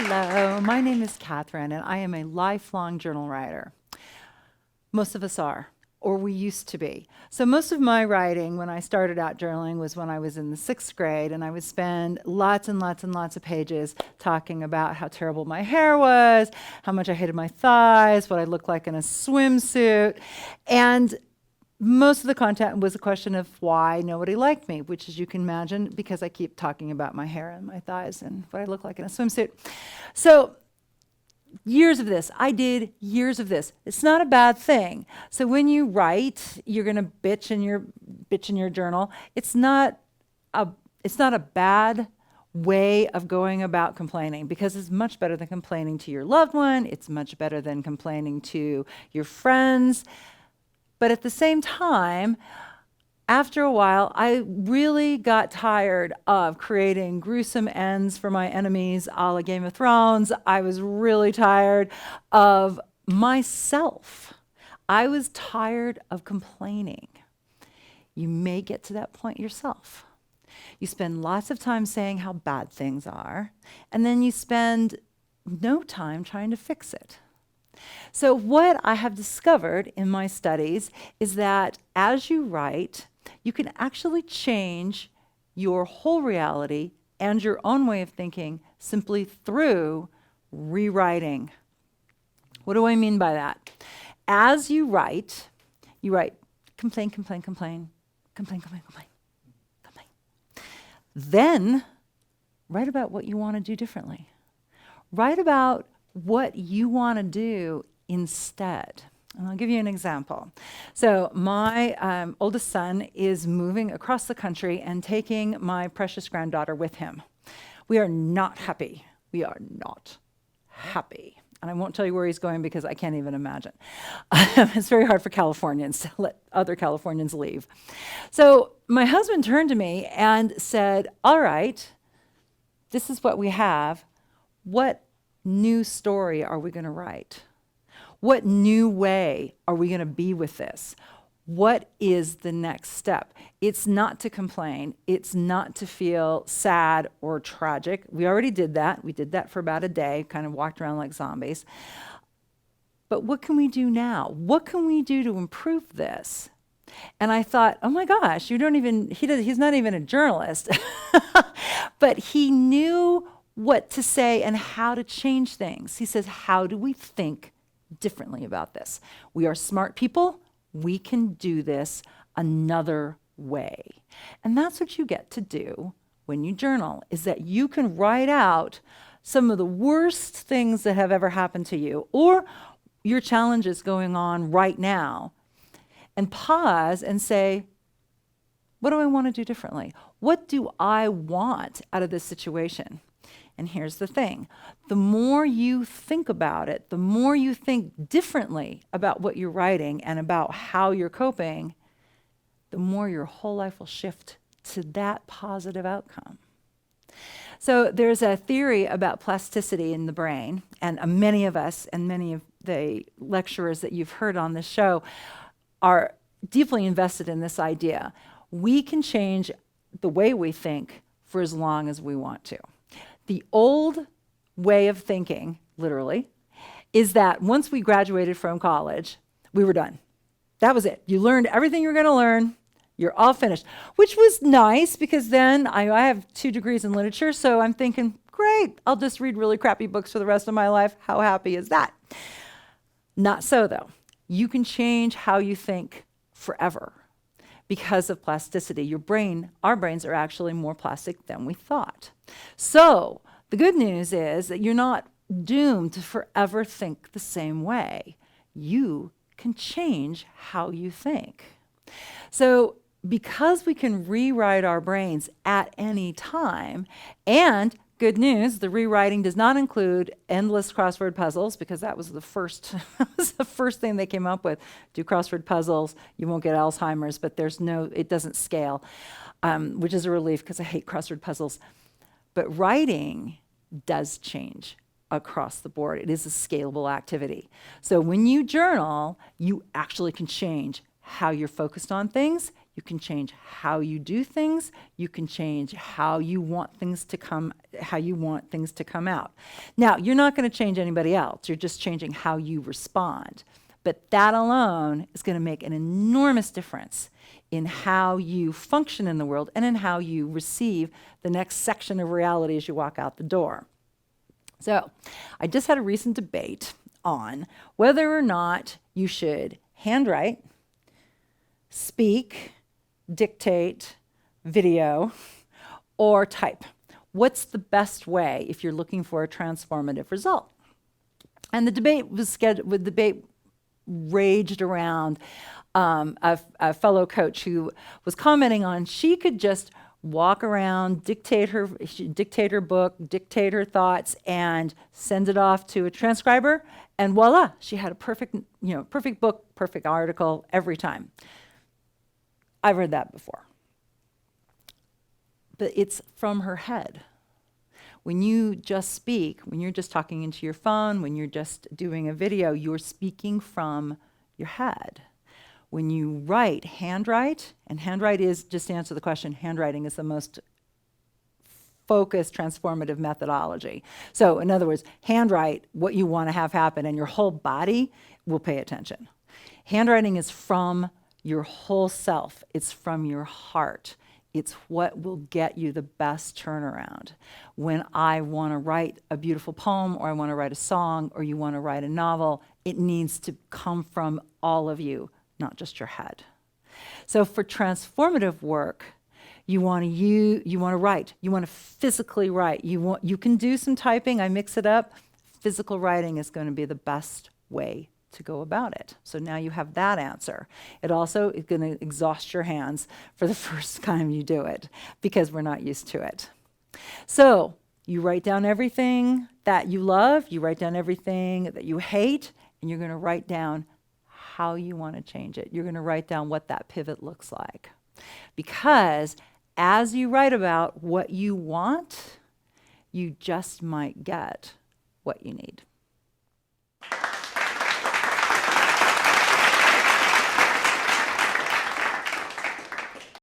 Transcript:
Hello, my name is Catherine, and I am a lifelong journal writer. Most of us are, or we used to be. So most of my writing when I started out journaling was when I was in the 6th grade, and I would spend lots and lots and lots of pages talking about how terrible my hair was, how much I hated my thighs, what I looked like in a swimsuit, and most of the content was a question of why nobody liked me, which, as you can imagine, because I keep talking about my hair and my thighs and what I look like in a swimsuit. So years of this, I did years of this. It's not a bad thing. So when you write, you're going to bitch in your journal. It's not a bad way of going about complaining, because it's much better than complaining to your loved one. It's much better than complaining to your friends. But at the same time, after a while, I really got tired of creating gruesome ends for my enemies, a la Game of Thrones. I was really tired of myself. I was tired of complaining. You may get to that point yourself. You spend lots of time saying how bad things are, and then you spend no time trying to fix it. So what I have discovered in my studies is that as you write, you can actually change your whole reality and your own way of thinking simply through rewriting. What do I mean by that? As you write complain, complain, complain, complain, complain, complain, complain. Then write about what you want to do differently. Write about what you want to do instead. And I'll give you an example. So my oldest son is moving across the country and taking my precious granddaughter with him. We are not happy. We are not happy. And I won't tell you where he's going because I can't even imagine. It's very hard for Californians to let other Californians leave. So my husband turned to me and said, all right, this is what we have. What new story are we going to write? What new way are we going to be with this? What is the next step? It's not to complain. It's not to feel sad or tragic. We already did that. We did that for about a day, kind of walked around like zombies. But what can we do now? What can we do to improve this? And I thought, oh my gosh, he's not even a journalist. But he knew what to say and how to change things. He says, how do we think differently about this? We are smart people. We can do this another way. And that's what you get to do when you journal, is that you can write out some of the worst things that have ever happened to you, or your challenges going on right now, and pause and say, what do I want to do differently? What do I want out of this situation? And here's the thing, the more you think about it, the more you think differently about what you're writing and about how you're coping, the more your whole life will shift to that positive outcome. So there's a theory about plasticity in the brain, and many of us and many of the lecturers that you've heard on this show are deeply invested in this idea. We can change the way we think for as long as we want to. The old way of thinking, literally, is that once we graduated from college, we were done. That was it. You learned everything you were going to learn. You're all finished, which was nice because then I have 2 degrees in literature, so I'm thinking, great, I'll just read really crappy books for the rest of my life. How happy is that? Not so, though. You can change how you think forever because of plasticity. Our brains are actually more plastic than we thought. So the good news is that you're not doomed to forever think the same way. You can change how you think. So because we can rewrite our brains at any time, and good news, the rewriting does not include endless crossword puzzles, because that was the first thing they came up with. Do crossword puzzles, you won't get Alzheimer's, but it doesn't scale, which is a relief because I hate crossword puzzles. But writing does change across the board. It is a scalable activity. So when you journal, you actually can change how you're focused on things. You can change how you do things. You can change how you want things to come out. Now, you're not going to change anybody else. You're just changing how you respond. But that alone is going to make an enormous difference in how you function in the world and in how you receive the next section of reality as you walk out the door. So, I just had a recent debate on whether or not you should handwrite, speak, dictate, video, or type. What's the best way if you're looking for a transformative result? And the debate raged around a fellow coach who was commenting on she could just walk around, dictate her book, dictate her thoughts, and send it off to a transcriber, and voila, she had a perfect book, perfect article every time. I've read that before. But it's from her head. When you just speak, when you're just talking into your phone, when you're just doing a video, you're speaking from your head. When you handwrite, and handwrite is, just to answer the question, handwriting is the most focused, transformative methodology. So in other words, handwrite what you want to have happen, and your whole body will pay attention. Handwriting is from your whole self. It's from your heart. It's what will get you the best turnaround. When I want to write a beautiful poem, or I want to write a song, or you want to write a novel, it needs to come from all of you, not just your head. So for transformative work, you want to write. You want to physically write. You can do some typing. I mix it up. Physical writing is going to be the best way to go about it. So now you have that answer. It also is going to exhaust your hands for the first time you do it, because we're not used to it. So you write down everything that you love, you write down everything that you hate, and you're going to write down how you want to change it. You're going to write down what that pivot looks like. Because as you write about what you want, you just might get what you need.